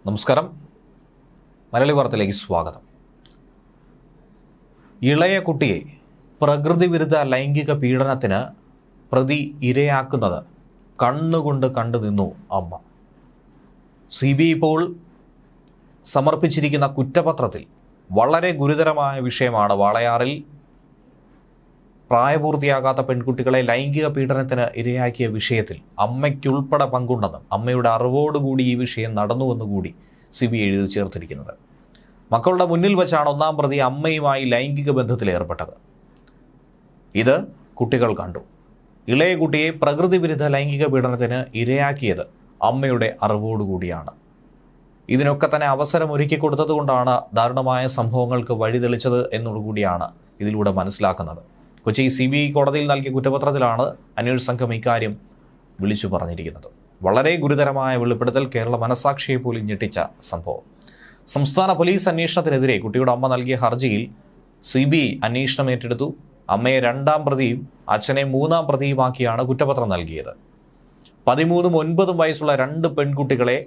നമസ്കാരം. മലയാളി വാർത്തയിലേക്ക് സ്വാഗതം. ഇളയ കുട്ടിയെ പ്രകൃതി വിരുദ്ധ ലൈംഗിക പീഡനത്തിന് പ്രതി ഇരയാക്കുന്നത് കണ്ണുകൊണ്ട് കണ്ടു നിന്നു അമ്മ. CBI ഇപ്പോൾ സമർപ്പിച്ചിരിക്കുന്ന കുറ്റപത്രത്തിൽ വളരെ ഗുരുതരമായ വിഷയമാണ്. വാളയാറിൽ പ്രായപൂർത്തിയാകാത്ത പെൺകുട്ടികളെ ലൈംഗിക പീഡനത്തിന് ഇരയാക്കിയ വിഷയത്തിൽ അമ്മയ്ക്കുൾപ്പെടെ പങ്കുണ്ടെന്നും അമ്മയുടെ അറിവോടുകൂടി ഈ വിഷയം നടന്നുവെന്നുകൂടി CBI എഴുതി ചേർത്തിരിക്കുന്നത്. മക്കളുടെ മുന്നിൽ വെച്ചാണ് ഒന്നാം പ്രതി അമ്മയുമായി ലൈംഗിക ബന്ധത്തിലേർപ്പെട്ടത്. ഇത് കുട്ടികൾ കണ്ടു. ഇളയ കുട്ടിയെ പ്രകൃതി വിരുദ്ധ ലൈംഗിക പീഡനത്തിന് ഇരയാക്കിയത് അമ്മയുടെ അറിവോടുകൂടിയാണ്. ഇതിനൊക്കെ തന്നെ അവസരം ഒരുക്കി കൊടുത്തതുകൊണ്ടാണ് ദാരുണമായ സംഭവങ്ങൾക്ക് വഴിതെളിച്ചത് എന്നുകൂടിയാണ് ഇതിലൂടെ മനസ്സിലാക്കുന്നത്. കൊച്ചി CBI കോടതിയിൽ നൽകിയ കുറ്റപത്രത്തിലാണ് അന്വേഷണ സംഘം ഇക്കാര്യം വിളിച്ചു പറഞ്ഞിരിക്കുന്നത്. വളരെ ഗുരുതരമായ വെളിപ്പെടുത്തൽ കേരള മനസാക്ഷിയെ പോലും ഞെട്ടിച്ച സംഭവം. സംസ്ഥാന പോലീസ് അന്വേഷണത്തിനെതിരെ കുട്ടിയുടെ അമ്മ നൽകിയ ഹർജിയിൽ CBI അന്വേഷണം ഏറ്റെടുത്തു. അമ്മയെ 2ാം പ്രതിയും അച്ഛനെ 3ാം പ്രതിയുമാക്കിയാണ് കുറ്റപത്രം നൽകിയത്. 13ഉം 9ഉം വയസ്സുള്ള 2 പെൺകുട്ടികളെ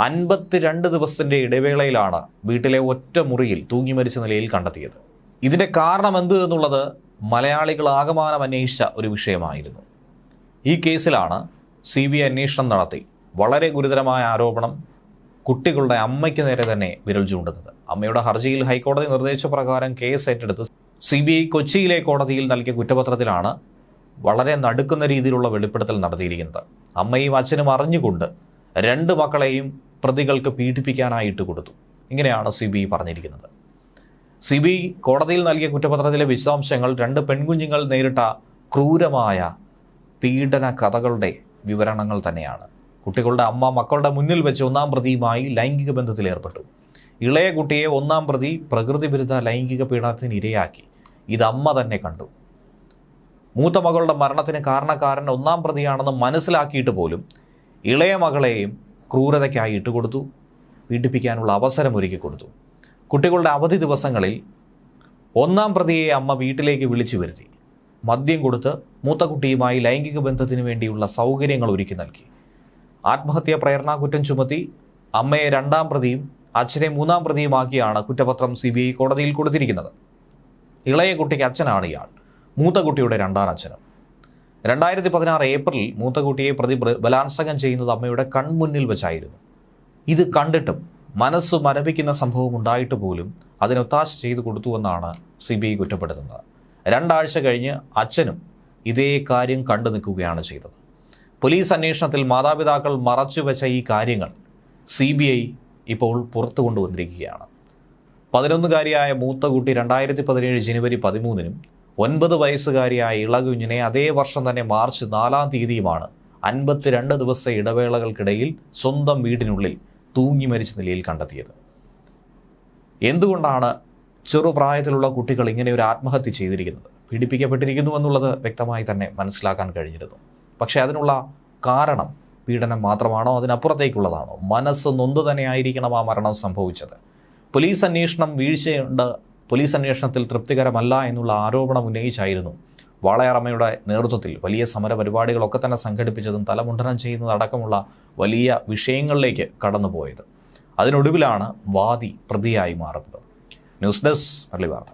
52 ദിവസത്തിൻ്റെ ഇടവേളയിലാണ് വീട്ടിലെ ഒറ്റ മുറിയിൽ തൂങ്ങി മരിച്ച നിലയിൽ കണ്ടെത്തിയത്. ഇതിൻ്റെ കാരണം എന്ത് എന്നുള്ളത് മലയാളികൾ ആകമാനം അന്വേഷിച്ച ഒരു വിഷയമായിരുന്നു. ഈ കേസിലാണ് CBI അന്വേഷണം നടത്തി വളരെ ഗുരുതരമായ ആരോപണം കുട്ടികളുടെ അമ്മയ്ക്ക് നേരെ തന്നെ വിരൽ ചൂണ്ടുന്നത്. അമ്മയുടെ ഹർജിയിൽ ഹൈക്കോടതി നിർദ്ദേശപ്രകാരം കേസ് ഏറ്റെടുത്ത് CBI കൊച്ചിയിലെ കോടതിയിൽ നൽകിയ കുറ്റപത്രത്തിലാണ് വളരെ നടുക്കുന്ന രീതിയിലുള്ള വെളിപ്പെടുത്തൽ നടത്തിയിരിക്കുന്നത്. അമ്മയും അച്ഛനും അറിഞ്ഞുകൊണ്ട് 2 മക്കളെയും പ്രതികൾക്ക് പീഡിപ്പിക്കാനായിട്ട് കൊടുത്തു. ഇങ്ങനെയാണ് CBI പറഞ്ഞിരിക്കുന്നത്. CBI കോടതിയിൽ നൽകിയ കുറ്റപത്രത്തിലെ വിശദാംശങ്ങൾ 2 പെൺകുഞ്ഞുങ്ങൾ നേരിട്ട ക്രൂരമായ പീഡന കഥകളുടെ വിവരണങ്ങൾ തന്നെയാണ്. കുട്ടികളുടെ അമ്മ മക്കളുടെ മുന്നിൽ വെച്ച് 1ാം പ്രതിയുമായി ലൈംഗിക ബന്ധത്തിലേർപ്പെട്ടു. ഇളയ കുട്ടിയെ 1ാം പ്രതി പ്രകൃതി വിരുദ്ധ ലൈംഗിക പീഡനത്തിന് ഇരയാക്കി. ഇത് അമ്മ തന്നെ കണ്ടു. മൂത്ത മകളുടെ മരണത്തിന് കാരണക്കാരൻ 1ാം പ്രതിയാണെന്ന് മനസ്സിലാക്കിയിട്ട് പോലും ഇളയ മകളെയും ക്രൂരതയ്ക്കായി ഇട്ടുകൊടുത്തു. പീഡിപ്പിക്കാനുള്ള അവസരം ഒരുക്കി കൊടുത്തു. കുട്ടികളുടെ അവധി ദിവസങ്ങളിൽ 1ാം പ്രതിയെ അമ്മ വീട്ടിലേക്ക് വിളിച്ചു വരുത്തി. മദ്യം കൊടുത്ത് മൂത്ത കുട്ടിയുമായി ലൈംഗിക ബന്ധത്തിന് വേണ്ടിയുള്ള സൗകര്യങ്ങൾ ഒരുക്കി നൽകി. ആത്മഹത്യാ പ്രേരണാ കുറ്റം ചുമത്തി അമ്മയെ 2ാം പ്രതിയും അച്ഛനെ 3ാം പ്രതിയുമാക്കിയാണ് കുറ്റപത്രം CBI കോടതിയിൽ കൊടുത്തിരിക്കുന്നത്. ഇളയ കുട്ടിക്ക് അച്ഛനാണ് ഇയാൾ, മൂത്ത കുട്ടിയുടെ 2ാം അച്ഛനും. 2016 ഏപ്രിലിൽ മൂത്ത കുട്ടിയെ പ്രതി ബലാത്സംഗം ചെയ്യുന്നത് അമ്മയുടെ കൺമുന്നിൽ വെച്ചായിരുന്നു. ഇത് കണ്ടിട്ടും മനസ്സ് മരവിക്കുന്ന സംഭവം ഉണ്ടായിട്ട് പോലും അതിനൊത്താശ ചെയ്തു കൊടുത്തുവെന്നാണ് CBI കുറ്റപ്പെടുത്തുന്നത്. 2 ആഴ്ച കഴിഞ്ഞ് അച്ഛനും ഇതേ കാര്യം കണ്ടു നിൽക്കുകയാണ് ചെയ്തത്. പോലീസ് അന്വേഷണത്തിൽ മാതാപിതാക്കൾ മറച്ചുവെച്ച ഈ കാര്യങ്ങൾ CBI ഇപ്പോൾ പുറത്തു കൊണ്ടുവന്നിരിക്കുകയാണ്. 11കാരിയായ മൂത്ത കുട്ടി 2017 ജനുവരി 13-നും 9 വയസ്സുകാരിയായ ഇളകുഞ്ഞിനെ അതേ വർഷം തന്നെ മാർച്ച് 4-ാം തീയതിയുമാണ് 52 ദിവസത്തെ ഇടവേളകൾക്കിടയിൽ സ്വന്തം വീടിനുള്ളിൽ തൂങ്ങി മരിച്ച നിലയിൽ കണ്ടെത്തിയത്. എന്തുകൊണ്ടാണ് ചെറുപ്രായത്തിലുള്ള കുട്ടികൾ ഇങ്ങനെ ഒരു ആത്മഹത്യ ചെയ്തിരിക്കുന്നത്? പീഡിപ്പിക്കപ്പെട്ടിരിക്കുന്നു എന്നുള്ളത് വ്യക്തമായി തന്നെ മനസ്സിലാക്കാൻ കഴിഞ്ഞിരുന്നു. പക്ഷേ അതിനുള്ള കാരണം പീഡനം മാത്രമാണോ, അതിനപ്പുറത്തേക്കുള്ളതാണോ? മനസ്സ് നൊന്ത് തന്നെയായിരിക്കണം ആ മരണം സംഭവിച്ചത്. പോലീസ് അന്വേഷണം വീഴ്ചയുണ്ട്, പോലീസ് അന്വേഷണത്തിൽ തൃപ്തികരമല്ല എന്നുള്ള ആരോപണം ഉന്നയിച്ചായിരുന്നു വാളയാറമ്മയുടെ നേതൃത്വത്തിൽ വലിയ സമര പരിപാടികളൊക്കെ തന്നെ സംഘടിപ്പിച്ചതും തലമുണ്ടനം ചെയ്യുന്നതടക്കമുള്ള വലിയ വിഷയങ്ങളിലേക്ക് കടന്നുപോയത്. അതിനൊടുവിലാണ് വാദി പ്രതിയായി മാറുന്നത്. ന്യൂസ് ഡെസ്ക് മലയാളി വാർത്ത.